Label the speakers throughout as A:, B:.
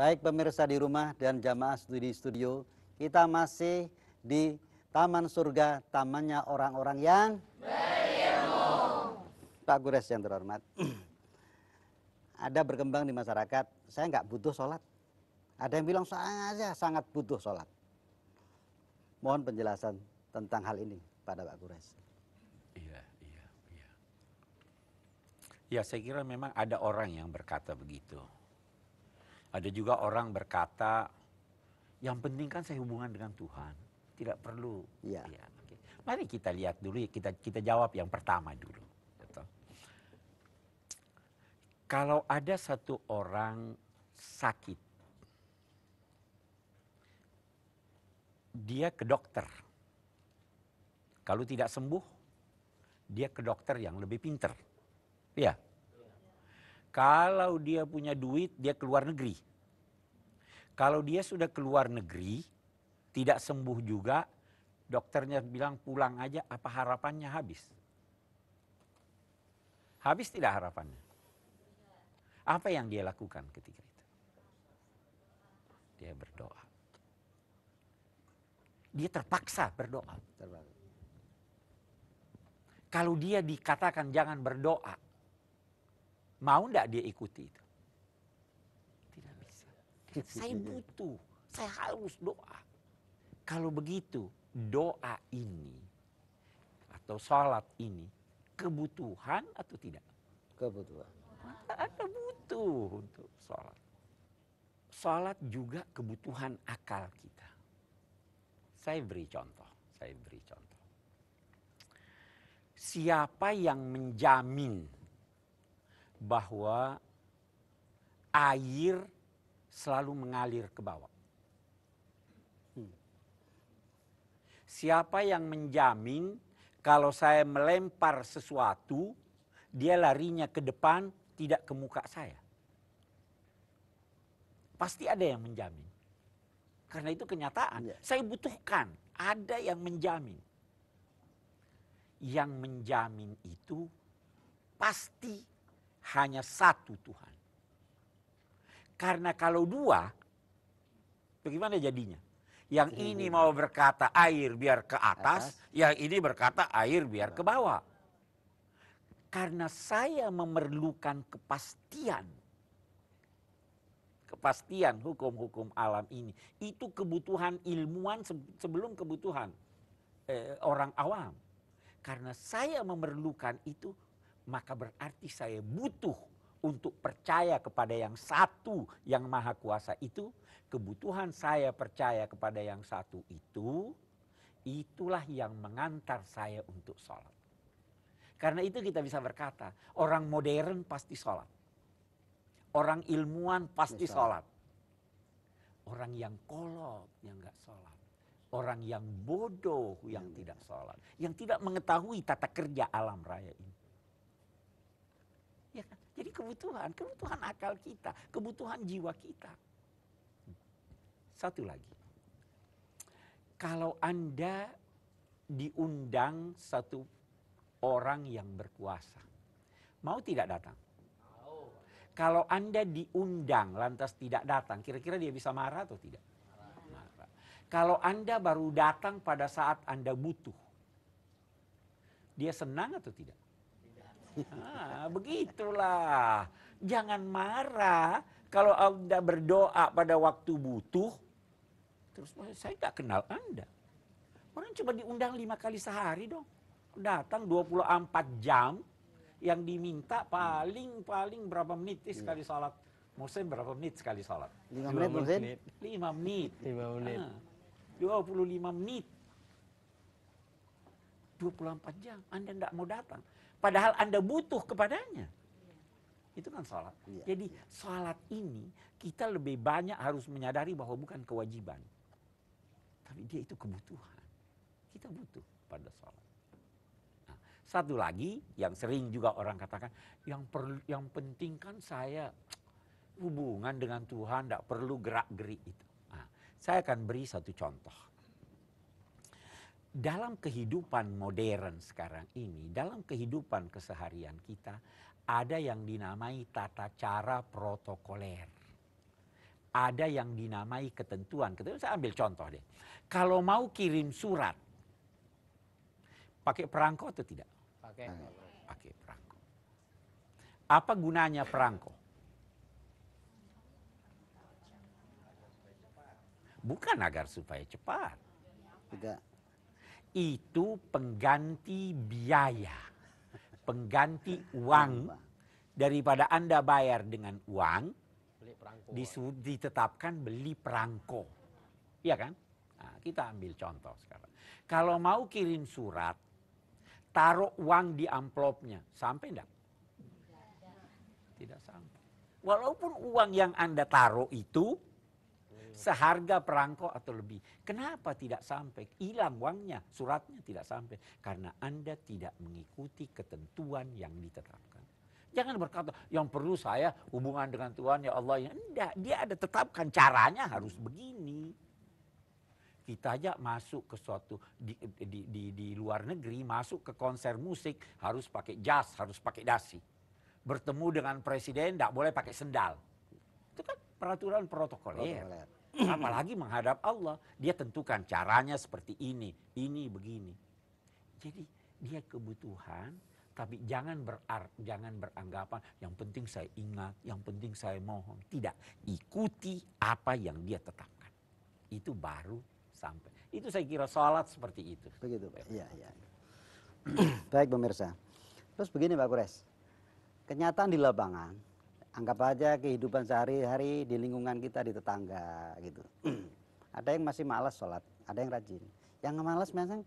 A: Baik pemirsa di rumah dan jamaah studi studio, kita masih di Taman Surga, tamannya orang-orang yang berilmu. Pak Gures yang terhormat, ada berkembang di masyarakat, saya nggak butuh sholat. Ada yang bilang saya sangat butuh sholat. Mohon penjelasan tentang hal ini pada Pak Gures.
B: Iya. Ya, saya kira memang ada orang yang berkata begitu. Ada juga orang berkata, yang penting kan saya hubungan dengan Tuhan, tidak perlu.
A: Iya.
B: Ya, oke. Mari kita lihat dulu, kita jawab yang pertama dulu. Gitu. Kalau ada satu orang sakit, dia ke dokter. Kalau tidak sembuh, dia ke dokter yang lebih pinter. Ya. Kalau dia punya duit, dia keluar negeri. Kalau dia sudah keluar negeri, tidak sembuh juga, dokternya bilang pulang aja, apa harapannya habis? Habis tidak harapannya? Apa yang dia lakukan ketika itu? Dia berdoa. Dia terpaksa berdoa. Kalau dia dikatakan jangan berdoa, mau enggak dia ikuti itu? Tidak bisa. Saya butuh, saya harus doa. Kalau begitu, doa ini atau sholat ini kebutuhan atau tidak?
A: Kebutuhan.
B: Anda butuh untuk sholat. Sholat juga kebutuhan akal kita. Saya beri contoh. Siapa yang menjamin bahwa air selalu mengalir ke bawah? Siapa yang menjamin kalau saya melempar sesuatu, dia larinya ke depan, tidak ke muka saya? Pasti ada yang menjamin. Karena itu kenyataan. Saya butuhkan, ada yang menjamin. Yang menjamin itu pasti hanya satu Tuhan. Karena kalau dua, bagaimana jadinya? Yang ini mau berkata air biar ke atas, yang ini berkata air biar ke bawah. Karena saya memerlukan kepastian hukum-hukum alam ini. Itu kebutuhan ilmuwan sebelum kebutuhan orang awam. Karena saya memerlukan itu, maka berarti saya butuh untuk percaya kepada yang satu yang maha kuasa itu. Kebutuhan saya percaya kepada yang satu itu, itulah yang mengantar saya untuk sholat. Karena itu kita bisa berkata, orang modern pasti sholat. Orang ilmuwan pasti sholat. Orang yang kolot yang gak sholat. Orang yang bodoh yang tidak sholat. Yang tidak mengetahui tata kerja alam raya ini. Ya kan? Jadi kebutuhan akal kita, kebutuhan jiwa kita. Satu lagi. Kalau Anda diundang satu orang yang berkuasa, mau tidak datang? Kalau Anda diundang lantas tidak datang, kira-kira dia bisa marah atau tidak? Marah. Kalau Anda baru datang pada saat Anda butuh, dia senang atau tidak? Begitulah. Jangan marah kalau Anda berdoa pada waktu butuh, terus saya nggak kenal Anda. Orang cuma diundang 5 kali sehari dong. Datang 24 jam. Yang diminta paling berapa menit sekali sholat. Muslim berapa menit sekali sholat?
A: 5 menit Muslim?
B: 5 menit.
C: 5 menit.
B: 25 menit. 24 jam. Anda tidak mau datang. Padahal Anda butuh kepadanya. Itu kan sholat. Jadi sholat ini kita lebih banyak harus menyadari bahwa bukan kewajiban. Tapi dia itu kebutuhan. Kita butuh pada sholat. Satu lagi yang sering juga orang katakan, yang penting kan saya hubungan dengan Tuhan, tidak perlu gerak-gerik itu. Saya akan beri satu contoh. Dalam kehidupan modern sekarang ini, dalam kehidupan keseharian kita, ada yang dinamai tata cara protokoler. ada yang dinamai ketentuan. Saya ambil contoh deh. Kalau mau kirim surat, pakai perangko atau tidak?
C: Pakai.
B: Pakai perangko. Apa gunanya perangko? Bukan agar supaya cepat.
A: Tidak.
B: Itu pengganti biaya, pengganti uang. Daripada Anda bayar dengan uang,
C: Beli perangko.
B: ditetapkan beli perangko. Iya kan? Nah, kita ambil contoh sekarang. Kalau mau kirim surat, taruh uang di amplopnya. Sampai enggak? Tidak sampai. Walaupun uang yang Anda taruh itu seharga perangko atau lebih. Kenapa tidak sampai? Hilang uangnya, suratnya tidak sampai. Karena Anda tidak mengikuti ketentuan yang ditetapkan. Jangan berkata, yang perlu saya hubungan dengan Tuhan, ya Allah. Ya, enggak, dia ada tetapkan caranya harus begini. Kita aja masuk ke suatu, di luar negeri, masuk ke konser musik, harus pakai jas, harus pakai dasi. Bertemu dengan presiden, enggak boleh pakai sendal. Itu kan peraturan protokoler. Apalagi menghadap Allah, dia tentukan caranya seperti ini begini. Jadi dia kebutuhan. Tapi jangan beranggapan yang penting saya ingat, yang penting saya mohon. Tidak, ikuti apa yang dia tetapkan. Itu baru sampai. Itu saya kira sholat seperti itu.
A: Begitu Pak. Iya, iya. Baik pemirsa. Terus begini Pak Kures. Kenyataan di lapangan, anggap aja kehidupan sehari-hari di lingkungan kita, di tetangga gitu. Ada yang masih malas sholat, ada yang rajin. Yang malas memang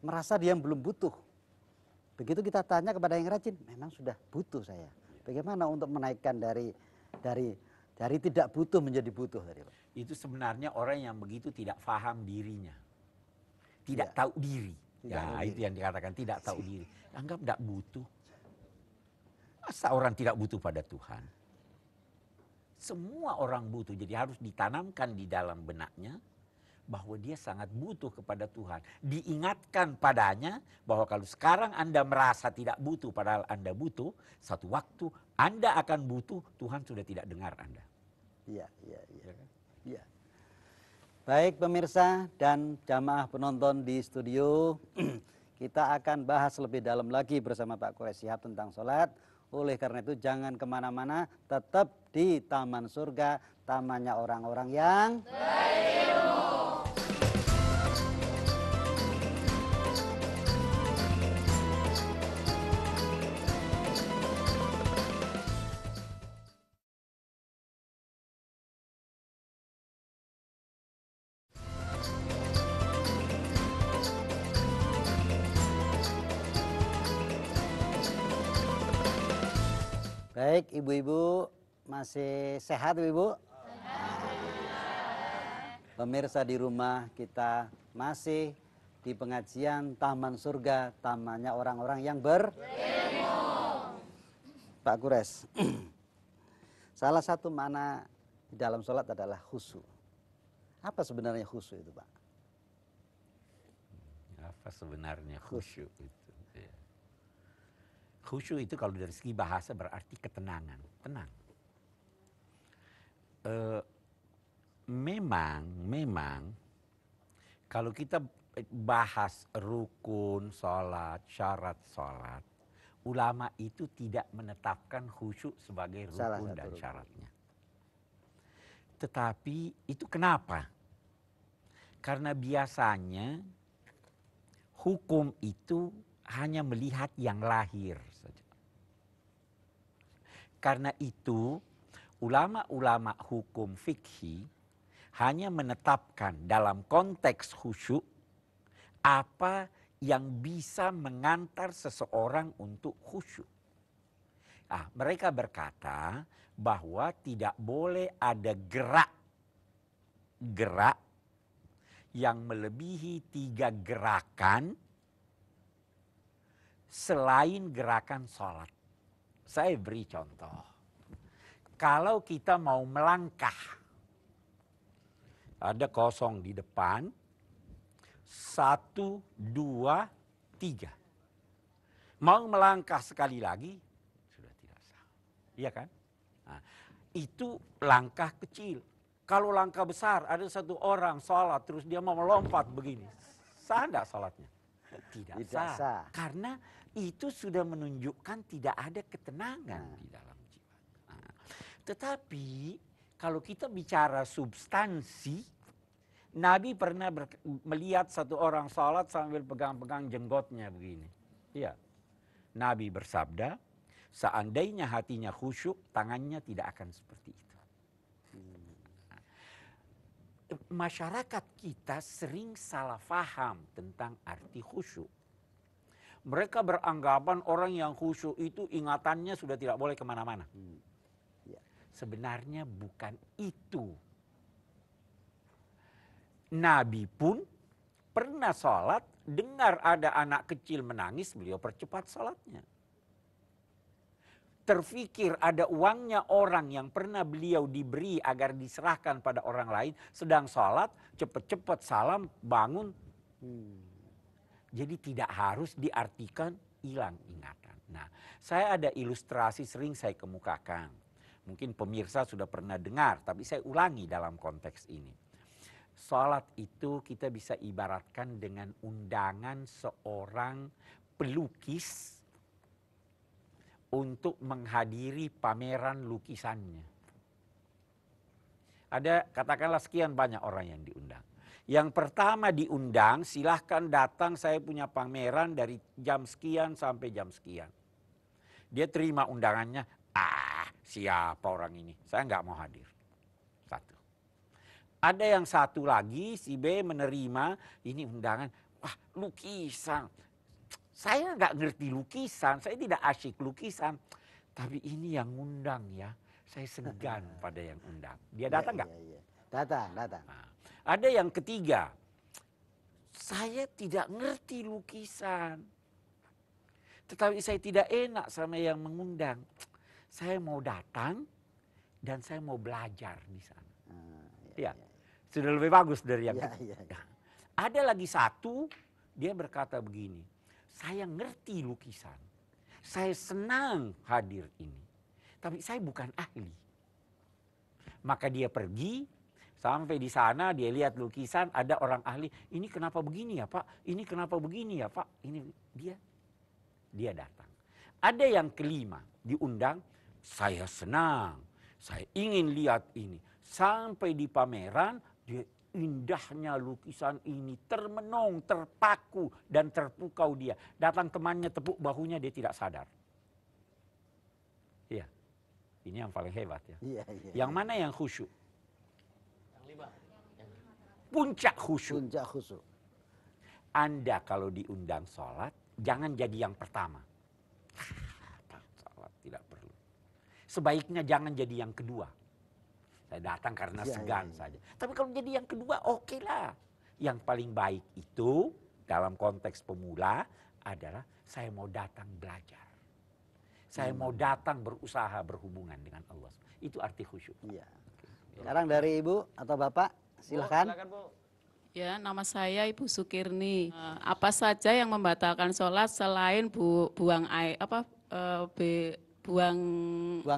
A: merasa dia belum butuh. Begitu kita tanya kepada yang rajin, memang sudah butuh saya. Bagaimana untuk menaikkan dari tidak butuh menjadi butuh tadi, Pak?
B: Itu sebenarnya orang yang begitu tidak paham dirinya. Tidak
A: Ya.
B: tahu diri.
A: Tidak
B: Ya,
A: tahu
B: itu
A: diri.
B: yang dikatakan tidak tahu diri. Anggap tidak butuh. Masa orang tidak butuh pada Tuhan? Semua orang butuh, jadi harus ditanamkan di dalam benaknya bahwa dia sangat butuh kepada Tuhan. Diingatkan padanya bahwa kalau sekarang Anda merasa tidak butuh padahal Anda butuh, satu waktu Anda akan butuh, Tuhan sudah tidak dengar Anda.
A: Iya, iya, iya. Iya. Baik pemirsa dan jamaah penonton di studio, kita akan bahas lebih dalam lagi bersama Pak Kures Shihab tentang sholat. Oleh karena itu jangan kemana-mana, tetap di Taman Surga, tamannya orang-orang yang berilmu. Baik, ibu-ibu masih sehat, ibu? Pemirsa di rumah, kita masih di pengajian Taman Surga, tamannya orang-orang yang berilmu. Pak Kures, salah satu makna di dalam sholat adalah khusyuk. Apa sebenarnya khusyuk itu, Pak?
B: Apa sebenarnya khusyuk itu? Khusyuk itu kalau dari segi bahasa berarti ketenangan, tenang. Memang kalau kita bahas rukun sholat, syarat sholat, ulama itu tidak menetapkan khusyuk sebagai rukun dan syaratnya. Tetapi itu kenapa? Karena biasanya hukum itu hanya melihat yang lahir saja. Karena itu ulama-ulama hukum fikih hanya menetapkan dalam konteks khusyuk apa yang bisa mengantar seseorang untuk khusyuk. Mereka berkata bahwa tidak boleh ada gerak yang melebihi 3 gerakan selain gerakan sholat. Saya beri contoh. Kalau kita mau melangkah, ada kosong di depan, 1, 2, 3. Mau melangkah sekali lagi, sudah tidak sah. Iya kan? Nah, itu langkah kecil. Kalau langkah besar, ada satu orang sholat, terus dia mau melompat begini. Sah enggak sholatnya? Tidak sah. Karena itu sudah menunjukkan tidak ada ketenangan di dalam jiwa. Nah, tetapi kalau kita bicara substansi, Nabi pernah melihat satu orang sholat sambil pegang-pegang jenggotnya begini. Iya. Nabi bersabda, seandainya hatinya khusyuk, tangannya tidak akan seperti itu. Masyarakat kita sering salah faham tentang arti khusyuk. Mereka beranggapan orang yang khusyuk itu ingatannya sudah tidak boleh kemana-mana. Sebenarnya bukan itu. Nabi pun pernah sholat, dengar ada anak kecil menangis, beliau percepat sholatnya. Terfikir ada uangnya orang yang pernah beliau diberi agar diserahkan pada orang lain, sedang sholat, cepat-cepat salam, bangun. Jadi tidak harus diartikan hilang ingatan. Nah, saya ada ilustrasi sering saya kemukakan. Mungkin pemirsa sudah pernah dengar, tapi saya ulangi dalam konteks ini. Sholat itu kita bisa ibaratkan dengan undangan seorang pelukis untuk menghadiri pameran lukisannya. Ada katakanlah sekian banyak orang yang diundang. Yang pertama diundang, silahkan datang, saya punya pameran dari jam sekian sampai jam sekian. Dia terima undangannya, siapa orang ini, saya nggak mau hadir. Satu. Ada yang satu lagi, si B menerima, ini undangan, lukisan. Saya nggak ngerti lukisan, saya tidak asyik lukisan. Tapi ini yang undang ya, saya segan pada yang undang. Dia datang nggak?
A: Datang.
B: Nah, ada yang ketiga, saya tidak ngerti lukisan. Tetapi saya tidak enak sama yang mengundang. Saya mau datang dan saya mau belajar di sana. Sudah lebih bagus dari yang ketiga. Ada lagi satu, dia berkata begini. Saya ngerti lukisan, saya senang hadir ini, tapi saya bukan ahli. Maka dia pergi, sampai di sana dia lihat lukisan, ada orang ahli, ini kenapa begini ya Pak, ini kenapa begini ya Pak, ini dia datang. Ada yang kelima, diundang, saya senang, saya ingin lihat ini. Sampai di pameran, dia indahnya lukisan ini, termenung, terpaku, dan terpukau dia. Datang temannya tepuk bahunya, dia tidak sadar. Iya, ini yang paling hebat ya. Yang mana yang khusyuk? Yang lima. Puncak khusyuk. Anda kalau diundang sholat, jangan jadi yang pertama. Sholat tidak perlu. Sebaiknya jangan jadi yang kedua. Saya datang karena segan saja. Tapi kalau jadi yang kedua, oke lah. Yang paling baik itu dalam konteks pemula adalah saya mau datang belajar. Saya mau datang berusaha berhubungan dengan Allah. Itu arti khusyuk.
A: Sekarang dari Ibu atau Bapak, silakan.
C: Silakan, Bu.
D: Ya, nama saya Ibu Sukirni. Apa saja yang membatalkan sholat selain buang air, buang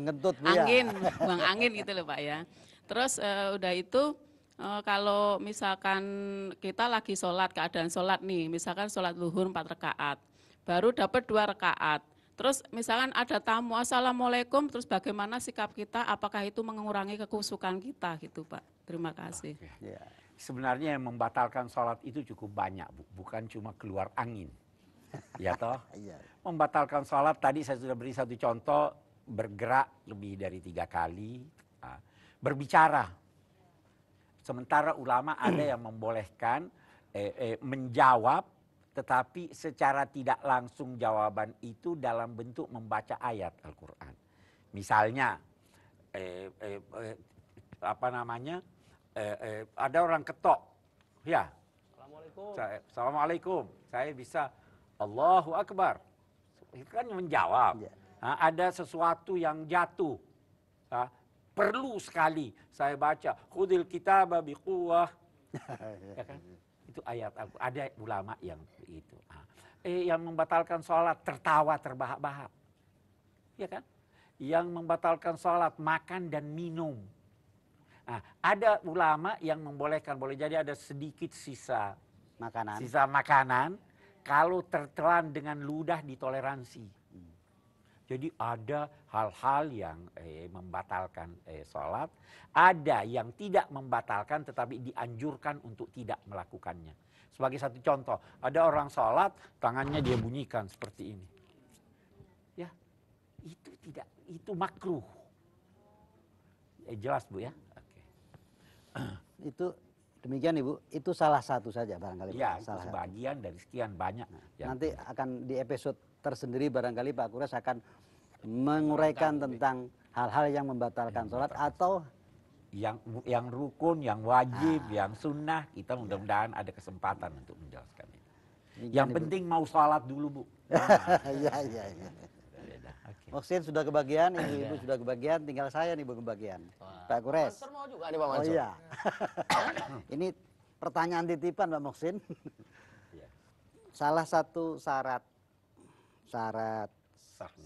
A: kentut, Bu,
D: angin, buang angin gitu loh Pak ya. Terus udah itu kalau misalkan kita lagi sholat, keadaan sholat nih, misalkan sholat zuhur 4 rakaat, baru dapat 2 rakaat. Terus misalkan ada tamu, assalamualaikum, terus bagaimana sikap kita, apakah itu mengurangi kekhusyukan kita gitu Pak. Terima kasih.
B: Sebenarnya yang membatalkan sholat itu cukup banyak, Bu. Bukan cuma keluar angin. Ya toh? Membatalkan sholat, tadi saya sudah beri satu contoh, bergerak lebih dari 3 kali, berbicara. Sementara ulama ada yang membolehkan menjawab, tetapi secara tidak langsung jawaban itu dalam bentuk membaca ayat Al-Quran. Misalnya, ada orang ketok, ya. Assalamualaikum. Saya bisa Allahu Akbar. Itu kan menjawab. Nah, ada sesuatu yang jatuh. Perlu sekali saya baca. Khudil kitaba biquwah. Ya kan? Itu ayat. Ada ulama yang itu. Yang membatalkan sholat tertawa terbahak-bahak. Ya kan? Yang membatalkan sholat makan dan minum. Nah, ada ulama yang membolehkan, boleh jadi ada sedikit sisa makanan kalau tertelan dengan ludah ditoleransi. Jadi ada hal-hal yang membatalkan sholat, ada yang tidak membatalkan tetapi dianjurkan untuk tidak melakukannya. Sebagai satu contoh, ada orang sholat tangannya dia bunyikan seperti ini. Ya, itu makruh. Jelas Bu ya? Oke.
A: Itu demikian Ibu, itu salah satu saja barangkali.
B: Ya, itu
A: salah
B: sebagian dari sekian banyak.
A: Nanti akan di episode tersendiri barangkali Pak Kures akan menguraikan tentang hal-hal yang membatalkan sholat atau
B: yang rukun, yang wajib, yang sunnah. Kita mudah-mudahan ada kesempatan untuk menjelaskan itu. Yang penting mau sholat dulu Bu.
A: Iya. Moksin sudah kebagian, ibu-ibu sudah kebagian, tinggal saya nih kebagian. Pak Kures.
C: Mansur mau juga nih Pak Mansur.
A: Oh iya. Ini pertanyaan titipan Pak Moksin. Salah satu syarat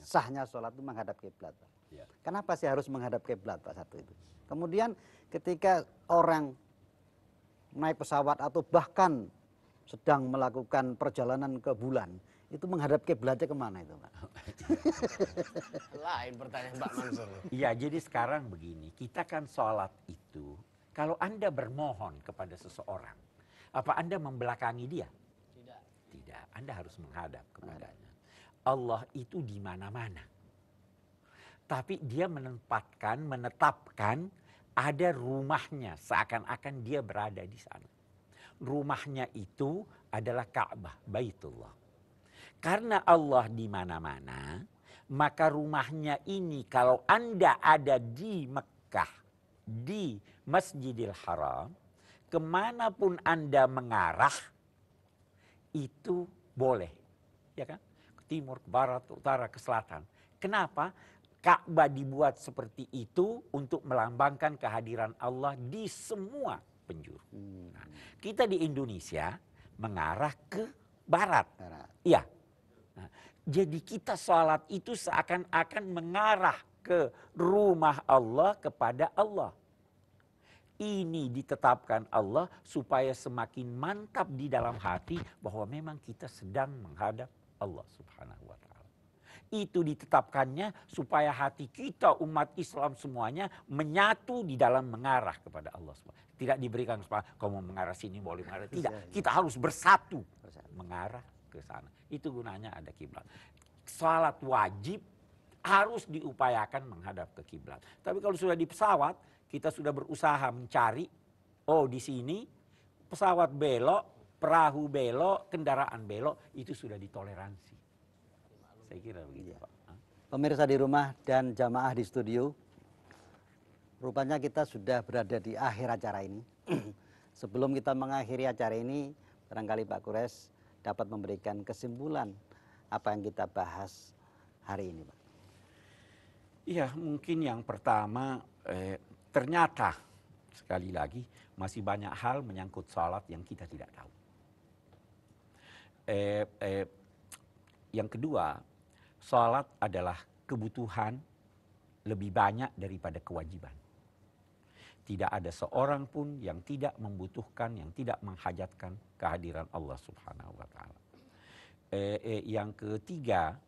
A: sahnya sholat itu menghadap kiblat.
B: Ya.
A: Kenapa sih harus menghadap kiblat Pak satu itu? Kemudian ketika orang naik pesawat atau bahkan sedang melakukan perjalanan ke bulan, itu menghadap kiblatnya kemana itu Pak?
C: Lain pertanyaan Pak Mansur.
B: Iya, jadi sekarang begini, kita kan sholat itu, kalau Anda bermohon kepada seseorang, apa Anda membelakangi dia? Tidak, Anda harus menghadap kepadanya. Allah itu di mana-mana. Tapi dia menetapkan ada rumahnya, seakan-akan dia berada di sana. Rumahnya itu adalah Ka'bah, Baitullah. Karena Allah di mana-mana, maka rumahnya ini kalau Anda ada di Mekah, di Masjidil Haram, kemanapun Anda mengarah, itu boleh. Ya kan? Ke timur, ke barat, ke utara, ke selatan. Kenapa? Ka'bah dibuat seperti itu untuk melambangkan kehadiran Allah di semua penjuru. Nah, kita di Indonesia mengarah ke barat. Iya. Nah, jadi kita sholat itu seakan-akan mengarah ke rumah Allah, kepada Allah. Ini ditetapkan Allah supaya semakin mantap di dalam hati bahwa memang kita sedang menghadap Allah Subhanahu wa Ta'ala. Itu ditetapkannya supaya hati kita umat Islam semuanya menyatu di dalam mengarah kepada Allah SWT. Tidak diberikan kesempatan, kamu mengarah sini boleh mengarah. Tidak, kita harus bersatu mengarah ke sana. Itu gunanya ada kiblat. Salat wajib harus diupayakan menghadap ke kiblat. Tapi kalau sudah di pesawat, kita sudah berusaha mencari, oh di sini pesawat belok, perahu belok, kendaraan belok, itu sudah ditoleransi. Saya kira begitu Pak.
A: Pemirsa di rumah dan jamaah di studio, rupanya kita sudah berada di akhir acara ini. Sebelum kita mengakhiri acara ini, barangkali Pak Kures dapat memberikan kesimpulan apa yang kita bahas hari ini Pak.
B: Iya, mungkin yang pertama ternyata sekali lagi masih banyak hal menyangkut salat yang kita tidak tahu. Yang kedua, salat adalah kebutuhan lebih banyak daripada kewajiban. Tidak ada seorang pun yang tidak membutuhkan, yang tidak menghajatkan kehadiran Allah Subhanahu wa Ta'ala. Yang ketiga,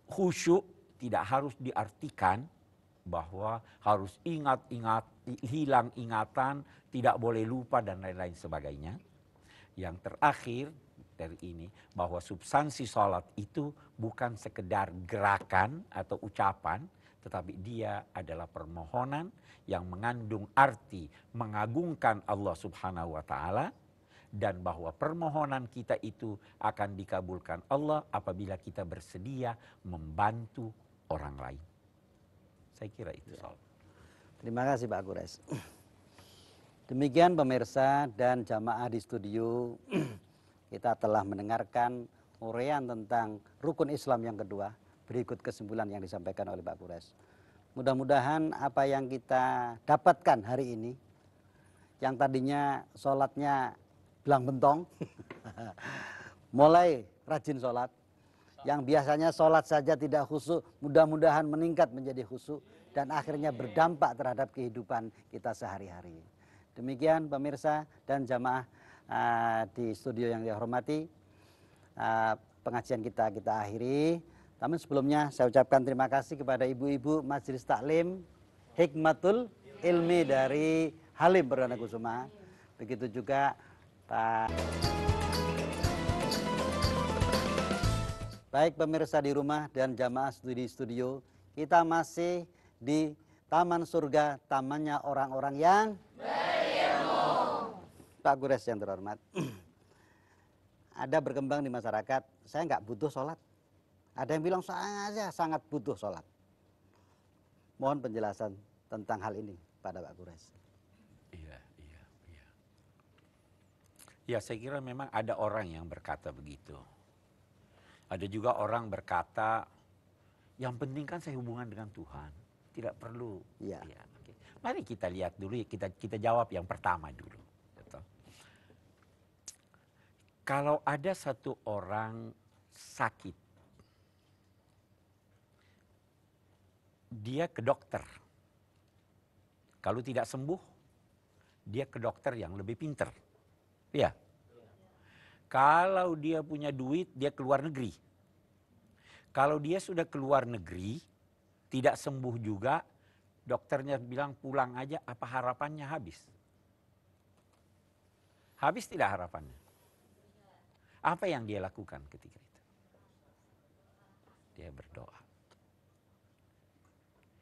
B: khusyuk tidak harus diartikan bahwa harus ingat-ingat, hilang ingatan, tidak boleh lupa dan lain-lain sebagainya. Yang terakhir dari ini, bahwa substansi salat itu bukan sekedar gerakan atau ucapan, tetapi dia adalah permohonan yang mengandung arti mengagungkan Allah Subhanahu wa Ta'ala, dan bahwa permohonan kita itu akan dikabulkan Allah apabila kita bersedia membantu orang lain. Saya kira itu soal.
A: Terima kasih Pak Kures. Demikian pemirsa dan jamaah di studio, kita telah mendengarkan uraian tentang rukun Islam yang kedua. Berikut kesimpulan yang disampaikan oleh Pak Kures. Mudah-mudahan apa yang kita dapatkan hari ini, yang tadinya sholatnya belang bentong, mulai rajin sholat, Yang biasanya sholat saja tidak khusyuk, mudah-mudahan meningkat menjadi khusyuk dan akhirnya berdampak terhadap kehidupan kita sehari-hari. Demikian pemirsa dan jamaah di studio yang dihormati, pengajian kita akhiri. Namun sebelumnya saya ucapkan terima kasih kepada ibu-ibu Majelis Taklim Hikmatul Ilmi dari Halim Perdana Kusuma. Begitu juga Pak. Baik pemirsa di rumah dan jamaah studi studio, kita masih di Taman Surga, tamannya orang-orang yang berilmu. Pak Gures yang terhormat, ada berkembang di masyarakat, saya nggak butuh sholat. Ada yang bilang saya sangat butuh sholat. Mohon penjelasan tentang hal ini pada Pak Gures.
B: Iya. Ya saya kira memang ada orang yang berkata begitu. Ada juga orang berkata, yang penting kan saya hubungan dengan Tuhan, tidak perlu.
A: Ya.
B: Ya, okay. Mari kita lihat dulu, kita jawab yang pertama dulu. Gitu. Kalau ada satu orang sakit, dia ke dokter. Kalau tidak sembuh, dia ke dokter yang lebih pinter. Ya. Kalau dia punya duit, dia keluar negeri. Kalau dia sudah keluar negeri, tidak sembuh juga, dokternya bilang pulang aja, apa harapannya habis? Habis tidak harapannya? Apa yang dia lakukan ketika itu? Dia berdoa.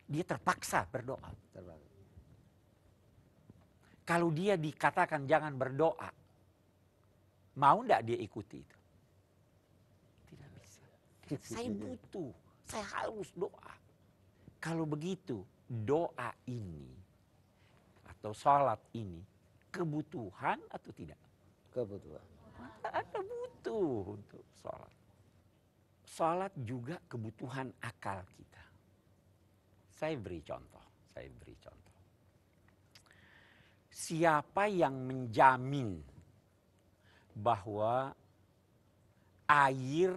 B: Dia terpaksa berdoa. Kalau dia dikatakan jangan berdoa, mau enggak dia ikuti itu? Tidak bisa. Saya butuh, saya harus doa. Kalau begitu, doa ini atau sholat ini kebutuhan atau tidak?
A: Kebutuhan.
B: Anda butuh untuk sholat. Sholat juga kebutuhan akal kita. Saya beri contoh. Siapa yang menjamin bahwa air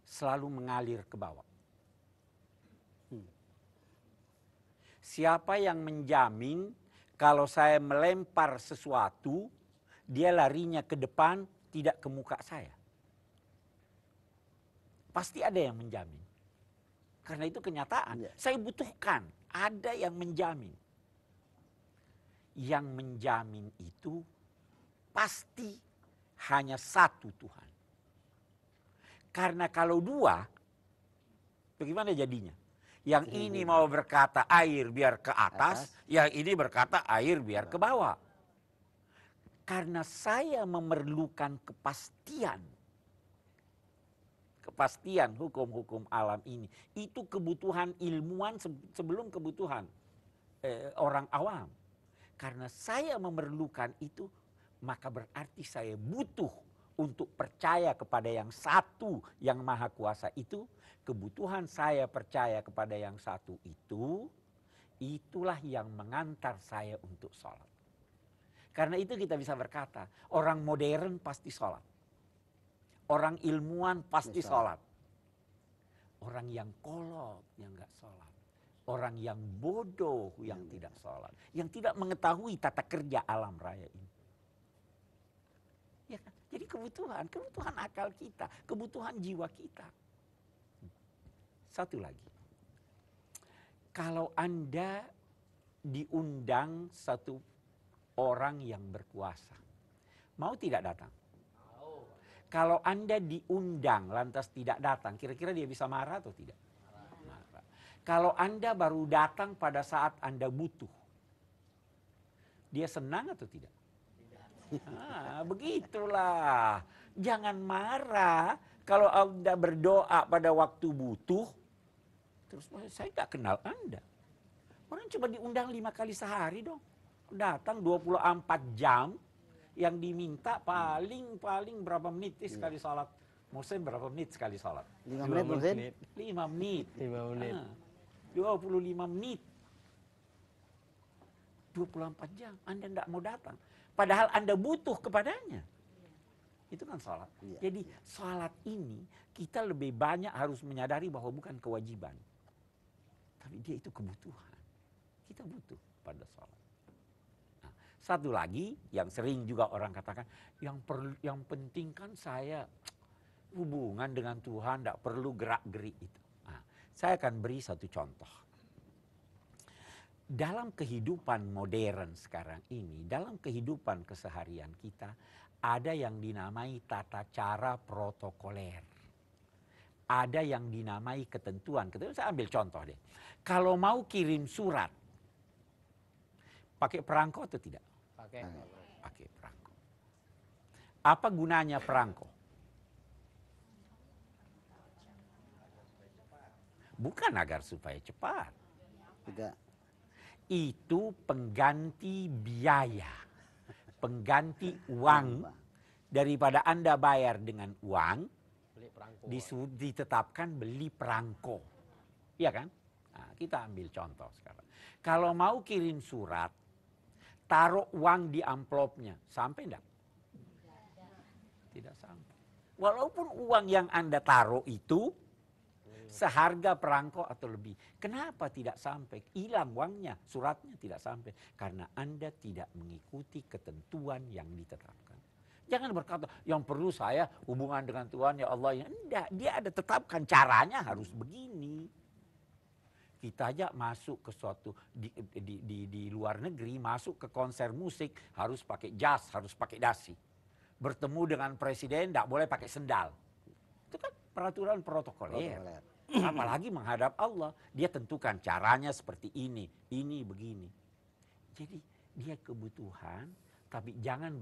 B: selalu mengalir ke bawah? Siapa yang menjamin kalau saya melempar sesuatu, dia larinya ke depan, tidak ke muka saya? Pasti ada yang menjamin. Karena itu kenyataan.
A: Ya.
B: Saya butuhkan, ada yang menjamin. Yang menjamin itu pasti hanya satu Tuhan. Karena kalau dua, bagaimana jadinya? Yang ini mau berkata air biar ke atas, yang ini berkata air biar ke bawah. Karena saya memerlukan kepastian hukum-hukum alam ini. Itu kebutuhan ilmuwan sebelum kebutuhan orang awam. Karena saya memerlukan itu, maka berarti saya butuh untuk percaya kepada yang satu yang maha kuasa itu. Kebutuhan saya percaya kepada yang satu itu, itulah yang mengantar saya untuk sholat. Karena itu kita bisa berkata, orang modern pasti sholat. Orang ilmuwan pasti sholat. Orang yang kolot yang gak sholat. Orang yang bodoh yang tidak sholat. Yang tidak mengetahui tata kerja alam raya ini. Ya kan? Jadi kebutuhan akal kita, kebutuhan jiwa kita. Satu lagi. Kalau Anda diundang satu orang yang berkuasa, mau tidak datang? Kalau Anda diundang lantas tidak datang, kira-kira dia bisa marah atau tidak? Marah. Kalau Anda baru datang pada saat Anda butuh, dia senang atau tidak? Begitulah. Jangan marah kalau Anda berdoa pada waktu butuh, terus saya nggak kenal Anda. Orang coba diundang 5 kali sehari dong. Datang 24 jam. Yang diminta paling berapa menit sekali sholat. Muhsin berapa menit sekali sholat?
A: 5 menit Muhsin?
B: 5 menit.
C: 5 menit.
B: 25 menit. 24 jam Anda tidak mau datang. Padahal Anda butuh kepadanya. Itu kan sholat.
A: Iya,
B: Jadi sholat ini kita lebih banyak harus menyadari bahwa bukan kewajiban. Tapi dia itu kebutuhan. Kita butuh pada sholat. Nah, satu lagi yang sering juga orang katakan, yang penting kan saya hubungan dengan Tuhan, tidak perlu gerak-gerik itu. Nah, saya akan beri satu contoh. Dalam kehidupan modern sekarang ini, dalam kehidupan keseharian kita, ada yang dinamai tata cara protokoler. Ada yang dinamai ketentuan. Saya ambil contoh deh. Kalau mau kirim surat, pakai perangko atau tidak?
C: Pakai.
B: Pakai perangko. Apa gunanya perangko? Bukan agar supaya cepat.
A: Tidak.
B: Itu pengganti biaya, pengganti uang. Daripada Anda bayar dengan uang,
C: Beli perangko.
B: ditetapkan beli perangko. Iya kan? Nah, kita ambil contoh sekarang. Kalau mau kirim surat, taruh uang di amplopnya. Sampai enggak? Tidak sampai. Walaupun uang yang Anda taruh itu seharga perangko atau lebih. Kenapa tidak sampai? Hilang uangnya, suratnya tidak sampai. Karena Anda tidak mengikuti ketentuan yang ditetapkan. Jangan berkata, yang perlu saya hubungan dengan Tuhan, ya Allah. Ya, enggak, dia ada tetapkan caranya harus begini. Kita aja masuk ke suatu, di luar negeri, masuk ke konser musik, harus pakai jas, harus pakai dasi. Bertemu dengan presiden, tidak boleh pakai sendal. Itu kan peraturan protokoler. Apalagi menghadap Allah, dia tentukan caranya seperti ini begini. Jadi dia kebutuhan, tapi jangan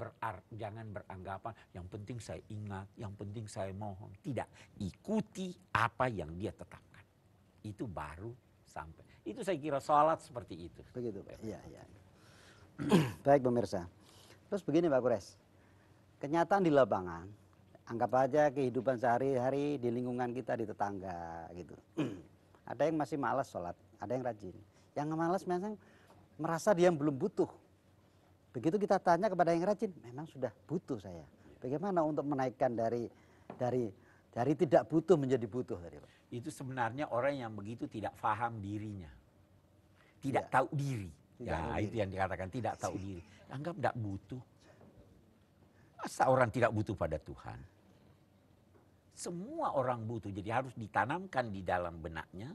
B: beranggapan yang penting saya ingat, yang penting saya mohon. Tidak, ikuti apa yang dia tetapkan. Itu baru sampai. Itu saya kira sholat seperti itu.
A: Begitu Pak. Iya. Baik pemirsa. Terus begini Pak Kures, kenyataan di lapangan, anggap aja kehidupan sehari-hari di lingkungan kita, di tetangga gitu. Ada yang masih malas sholat, ada yang rajin. Yang malas memang merasa dia belum butuh. Begitu kita tanya kepada yang rajin, memang sudah butuh saya. Bagaimana untuk menaikkan dari tidak butuh menjadi butuh tadi Pak?
B: Itu sebenarnya orang yang begitu tidak paham dirinya. Tidak tahu diri. Itu yang dikatakan tidak tahu diri. Anggap tidak butuh. Masa orang tidak butuh pada Tuhan? Semua orang butuh, jadi harus ditanamkan di dalam benaknya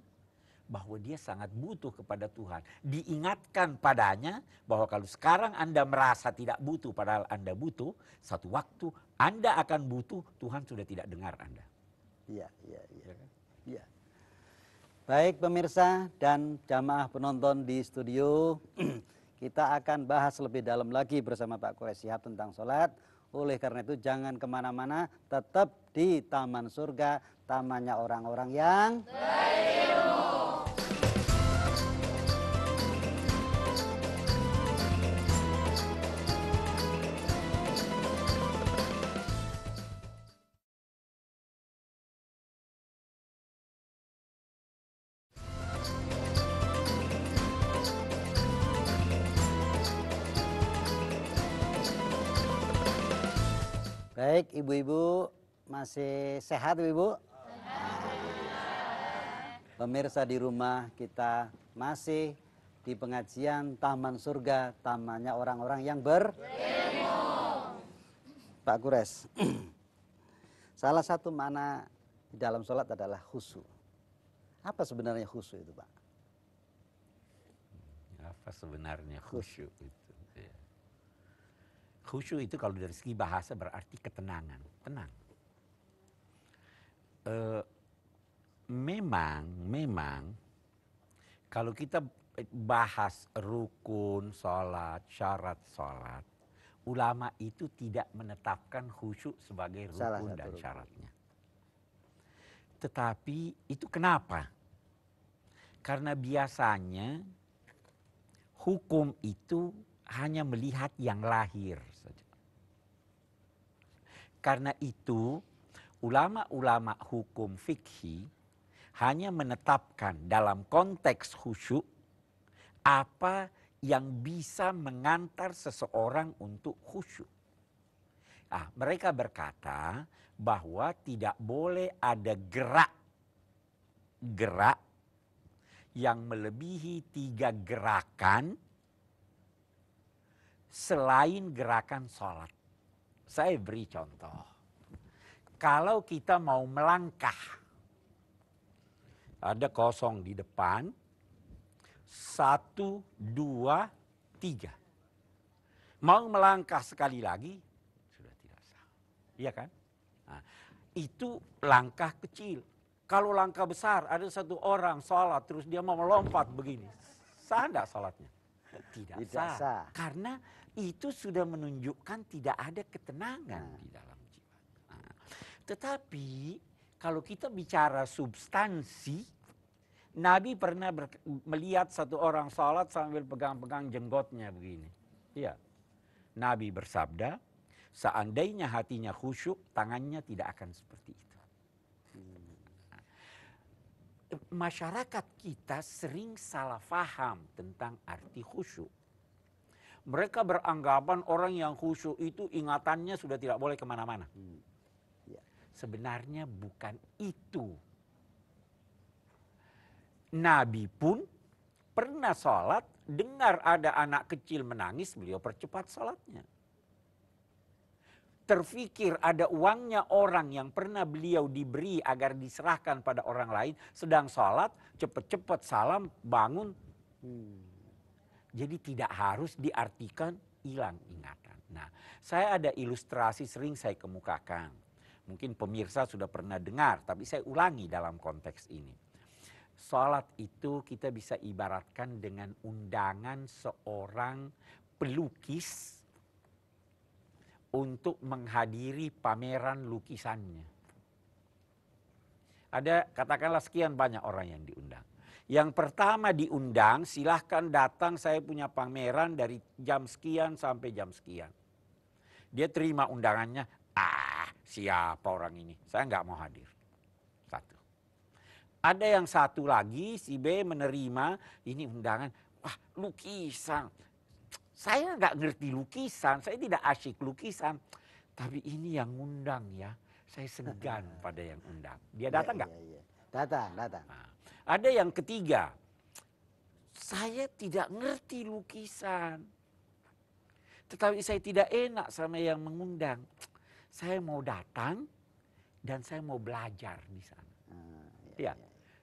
B: bahwa dia sangat butuh kepada Tuhan. Diingatkan padanya bahwa kalau sekarang Anda merasa tidak butuh padahal Anda butuh, satu waktu Anda akan butuh, Tuhan sudah tidak dengar Anda.
A: Iya. Baik pemirsa dan jamaah penonton di studio, kita akan bahas lebih dalam lagi bersama Pak Kures Shihab tentang sholat. Oleh karena itu jangan kemana-mana, tetap di Taman Surga, tamannya orang-orang yang berilmu. Baik, ibu-ibu masih sehat ibu? Pemirsa di rumah, kita masih di pengajian Taman Surga, tamannya orang-orang yang berilmu. Pak Kures, salah satu makna di dalam sholat adalah khusyuk. Apa sebenarnya khusyuk itu Pak?
B: Apa sebenarnya khusyuk itu? Khusyuk itu kalau dari segi bahasa berarti ketenangan, tenang. Memang kalau kita bahas rukun sholat, syarat sholat, ulama itu tidak menetapkan khusyuk sebagai rukun dan syaratnya. Tetapi itu kenapa? Karena biasanya hukum itu hanya melihat yang lahir saja. Karena itu ulama-ulama hukum fikih hanya menetapkan dalam konteks khusyuk apa yang bisa mengantar seseorang untuk khusyuk. Mereka berkata bahwa tidak boleh ada gerak yang melebihi 3 gerakan selain gerakan sholat. Saya beri contoh. Kalau kita mau melangkah, ada kosong di depan, 1, 2, 3. Mau melangkah sekali lagi, sudah tidak sah. Iya kan? Itu langkah kecil. Kalau langkah besar, ada satu orang sholat, terus dia mau melompat begini. Sah enggak sholatnya? Tidak sah. Karena itu sudah menunjukkan tidak ada ketenangan di dalam jiwa. Tetapi kalau kita bicara substansi, Nabi pernah melihat satu orang sholat sambil pegang-pegang jenggotnya begini. Iya. Nabi bersabda, seandainya hatinya khusyuk, tangannya tidak akan seperti itu. Masyarakat kita sering salah faham tentang arti khusyuk. Mereka beranggapan orang yang khusyuk itu ingatannya sudah tidak boleh kemana-mana. Sebenarnya bukan itu. Nabi pun pernah sholat, dengar ada anak kecil menangis, beliau percepat sholatnya. Terfikir ada uangnya orang yang pernah beliau diberi agar diserahkan pada orang lain, sedang sholat, cepat-cepat salam, bangun. Jadi tidak harus diartikan hilang ingatan. Nah, saya ada ilustrasi sering saya kemukakan. Mungkin pemirsa sudah pernah dengar, tapi saya ulangi dalam konteks ini. Sholat itu kita bisa ibaratkan dengan undangan seorang pelukis untuk menghadiri pameran lukisannya. Ada katakanlah sekian banyak orang yang diundang. Yang pertama diundang, silahkan datang, saya punya pameran dari jam sekian sampai jam sekian. Dia terima undangannya, siapa orang ini, saya nggak mau hadir. Satu. Ada yang satu lagi, si B menerima, ini undangan, lukisan. Saya nggak ngerti lukisan, saya tidak asyik lukisan. Tapi ini yang undang ya, saya segan pada yang undang. Dia datang nggak?
A: Datang.
B: Ada yang ketiga, saya tidak ngerti lukisan. Tetapi saya tidak enak sama yang mengundang. Saya mau datang dan saya mau belajar di sana.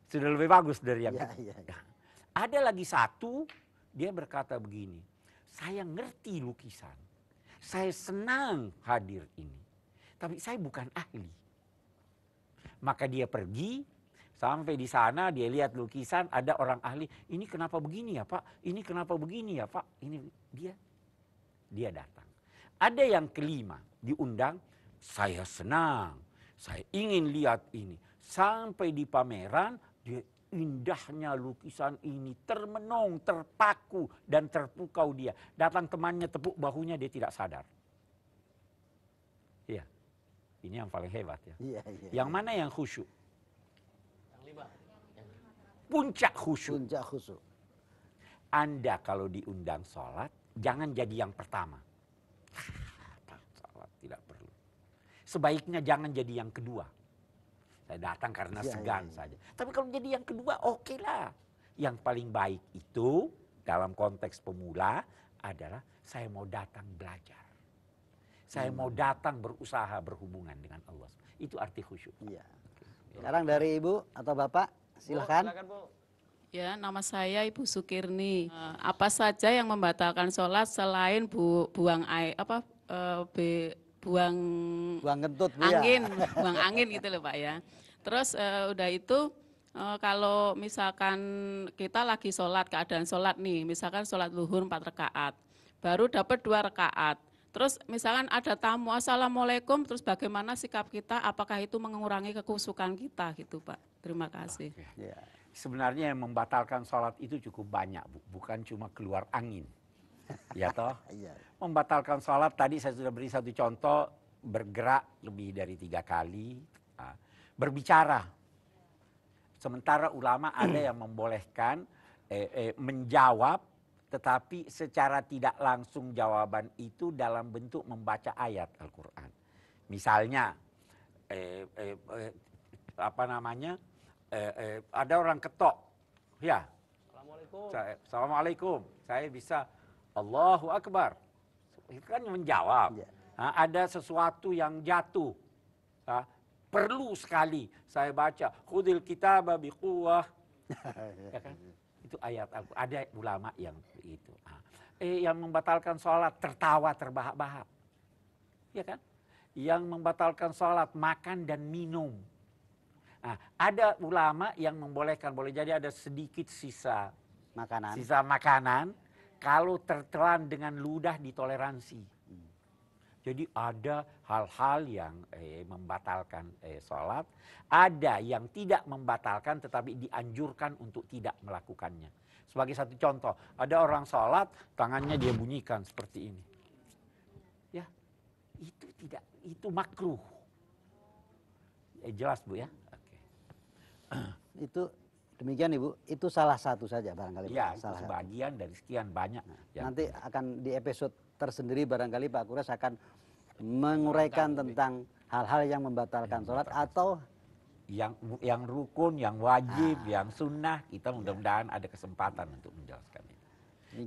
B: Sudah lebih bagus dari yang ketiga. Ada lagi satu, dia berkata begini, saya ngerti lukisan, saya senang hadir ini, tapi saya bukan ahli. Maka dia pergi, sampai di sana dia lihat lukisan, ada orang ahli, ini kenapa begini ya Pak, ini kenapa begini ya Pak, ini dia datang. Ada yang kelima, diundang, saya senang, saya ingin lihat ini. Sampai di pameran, dia indahnya lukisan ini, termenung, terpaku, dan terpukau dia. Datang temannya tepuk bahunya, dia tidak sadar. Iya, ini yang paling hebat ya. Yang mana yang khusyuk? Puncak khusyuk. Anda kalau diundang sholat, jangan jadi yang pertama. Sholat tidak perlu. Sebaiknya jangan jadi yang kedua. Saya datang karena segan saja. Tapi kalau jadi yang kedua, oke lah. Yang paling baik itu dalam konteks pemula adalah saya mau datang belajar. Saya mau datang berusaha berhubungan dengan Allah. Itu arti khusyuk.
A: Sekarang dari Ibu atau Bapak, silakan.
C: Silakan, Bu.
D: Ya, nama saya Ibu Sukirni. Apa saja yang membatalkan sholat selain buang air, buang
A: kentut, Bu,
D: angin, buang angin gitu loh Pak ya. Terus udah itu kalau misalkan kita lagi sholat, keadaan sholat nih, misalkan sholat zuhur 4 rakaat, baru dapat 2 rakaat. Terus misalkan ada tamu, assalamualaikum, terus bagaimana sikap kita, apakah itu mengurangi kekusukan kita gitu Pak. Terima kasih.
B: Sebenarnya yang membatalkan sholat itu cukup banyak, Bu. Bukan cuma keluar angin. Ya toh? Membatalkan sholat, tadi saya sudah beri satu contoh, bergerak lebih dari 3 kali, berbicara. Sementara ulama ada yang membolehkan menjawab, tetapi secara tidak langsung jawaban itu dalam bentuk membaca ayat Al-Quran. Misalnya, ada orang ketok, ya.
C: Assalamualaikum.
B: Assalamualaikum. Saya bisa Allahu Akbar. Itu kan menjawab.
A: Ya.
B: Nah, ada sesuatu yang jatuh. Nah, perlu sekali saya baca khudil kitaba biquwah. Ya kan? Itu ayat ada ulama yang itu. Yang membatalkan sholat tertawa terbahak-bahak. Ya kan? Yang membatalkan sholat makan dan minum. Nah, ada ulama yang membolehkan, boleh jadi ada sedikit sisa makanan kalau tertelan dengan ludah ditoleransi. Jadi ada hal-hal yang membatalkan sholat, ada yang tidak membatalkan tetapi dianjurkan untuk tidak melakukannya. Sebagai satu contoh, ada orang sholat tangannya dia bunyikan seperti ini. Ya, itu makruh. Jelas Bu ya? Oke.
A: Itu demikian Ibu, itu salah satu saja barangkali.
B: Ya,
A: salah
B: sebagian dari sekian banyak.
A: Nanti akan di episode tersendiri barangkali Pak Kures akan menguraikan tentang hal-hal yang membatalkan sholat atau
B: yang rukun, yang wajib, yang sunnah, kita mudah-mudahan ada kesempatan untuk menjelaskan itu.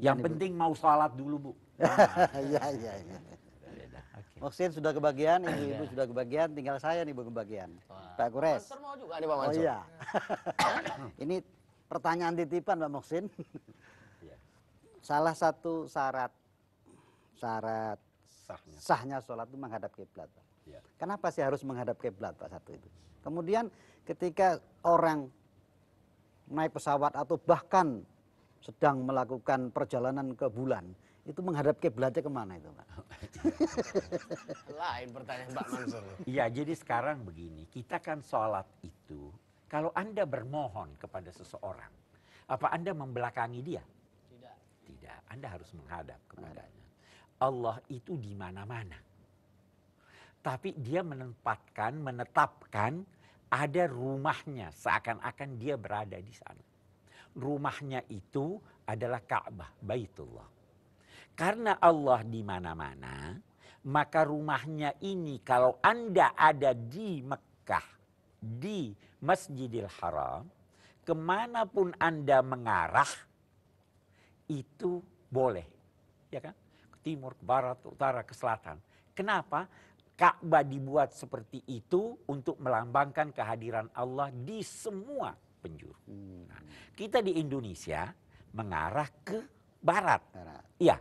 B: Yang penting mau sholat dulu Bu.
A: Iya. Moksin sudah kebagian, ibu-ibu sudah kebagian, tinggal saya nih Bu kebagian. Pak Kures.
C: Mansur mau juga nih Pak
A: Oh
C: Mansur.
A: iya. Ini pertanyaan titipan Pak Moksin.
B: Ya.
A: Salah satu syarat
B: Sahnya.
A: sahnya sholat itu menghadap kiblat, Pak.
B: Ya.
A: Kenapa sih harus menghadap kiblat, Pak, satu itu? Kemudian ketika orang naik pesawat atau bahkan sedang melakukan perjalanan ke bulan, itu menghadap kiblatnya kemana itu, Pak?
C: Lain pertanyaan Pak Mansur.
B: Iya, jadi sekarang begini, kita kan sholat itu, kalau Anda bermohon kepada seseorang, apa Anda membelakangi dia?
C: Tidak.
B: Tidak, Anda harus menghadap kepadanya. Allah itu di mana-mana. Tapi dia menetapkan ada rumahnya, seakan-akan dia berada di sana. Rumahnya itu adalah Ka'bah, Baitullah. Karena Allah di mana-mana, maka rumahnya ini kalau Anda ada di Mekah, di Masjidil Haram, kemanapun Anda mengarah, itu boleh. Ya kan? Ke timur, ke barat, ke utara, ke selatan. Kenapa? Ka'bah dibuat seperti itu untuk melambangkan kehadiran Allah di semua penjuru. Nah, kita di Indonesia mengarah ke barat. Iya.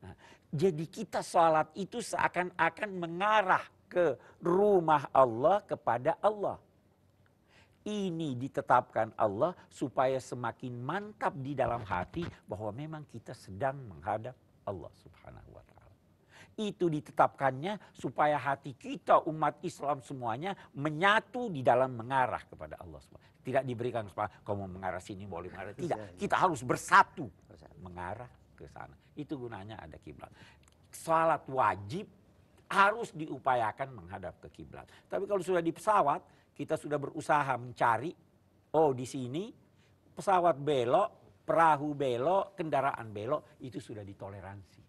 B: Nah, jadi kita sholat itu seakan-akan mengarah ke rumah Allah, kepada Allah. Ini ditetapkan Allah supaya semakin mantap di dalam hati bahwa memang kita sedang menghadap Allah Subhanahu wa Ta'ala. Itu ditetapkannya supaya hati kita umat Islam semuanya menyatu di dalam mengarah kepada Allah. Tidak diberikan kesempatan kamu mengarah sini boleh mengarah. Tidak, kita harus bersatu mengarah ke sana. Itu gunanya ada kiblat. Salat wajib harus diupayakan menghadap ke kiblat. Tapi kalau sudah di pesawat, kita sudah berusaha mencari, oh di sini pesawat belok, perahu belok, kendaraan belok, itu sudah ditoleransi.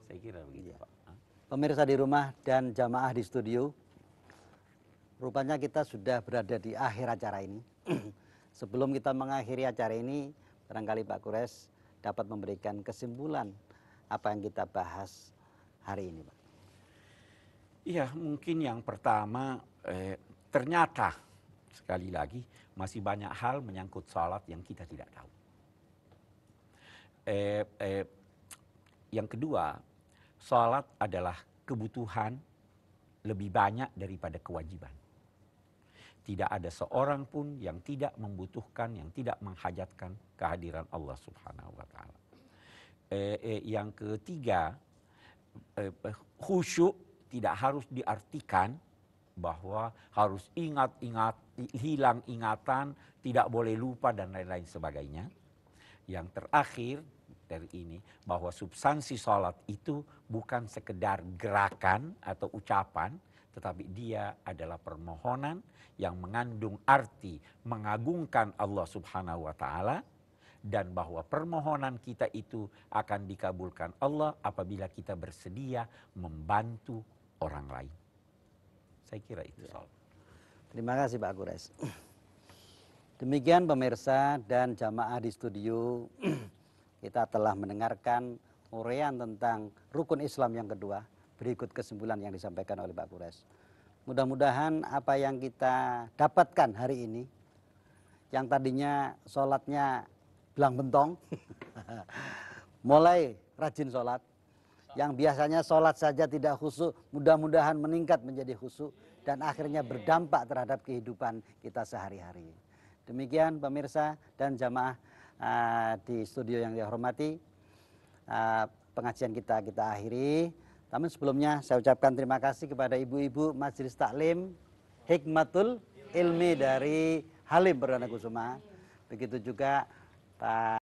B: Saya kira begitu, Pak.
A: Pemirsa di rumah dan jamaah di studio, rupanya kita sudah berada di akhir acara ini. Sebelum kita mengakhiri acara ini, barangkali Pak Kures dapat memberikan kesimpulan apa yang kita bahas hari ini, Pak.
B: Iya, mungkin yang pertama, ternyata sekali lagi masih banyak hal menyangkut salat yang kita tidak tahu. Yang kedua, salat adalah kebutuhan lebih banyak daripada kewajiban. Tidak ada seorang pun yang tidak membutuhkan, yang tidak menghajatkan kehadiran Allah Subhanahu wa Ta'ala. Yang ketiga, khusyuk tidak harus diartikan bahwa harus ingat-ingat, hilang ingatan, tidak boleh lupa dan lain-lain sebagainya. Yang terakhir dari ini, bahwa substansi salat itu bukan sekedar gerakan atau ucapan, tetapi dia adalah permohonan yang mengandung arti mengagungkan Allah Subhanahu wa Ta'ala, dan bahwa permohonan kita itu akan dikabulkan Allah apabila kita bersedia membantu orang lain. Saya kira itu soal.
A: Terima kasih Pak Gures. Demikian pemirsa dan jamaah di studio, kita telah mendengarkan uraian tentang rukun Islam yang kedua. Berikut kesimpulan yang disampaikan oleh Pak Gures. Mudah-mudahan apa yang kita dapatkan hari ini, yang tadinya sholatnya belang bentong, mulai rajin sholat. Yang biasanya sholat saja tidak khusyuk, mudah-mudahan meningkat menjadi khusyuk dan akhirnya berdampak terhadap kehidupan kita sehari-hari. Demikian pemirsa dan jamaah di studio yang dihormati, pengajian kita akhiri. Namun sebelumnya saya ucapkan terima kasih kepada ibu-ibu Majelis Taklim Hikmatul Ilmi dari Halim Perdana Kusuma. Begitu juga Pak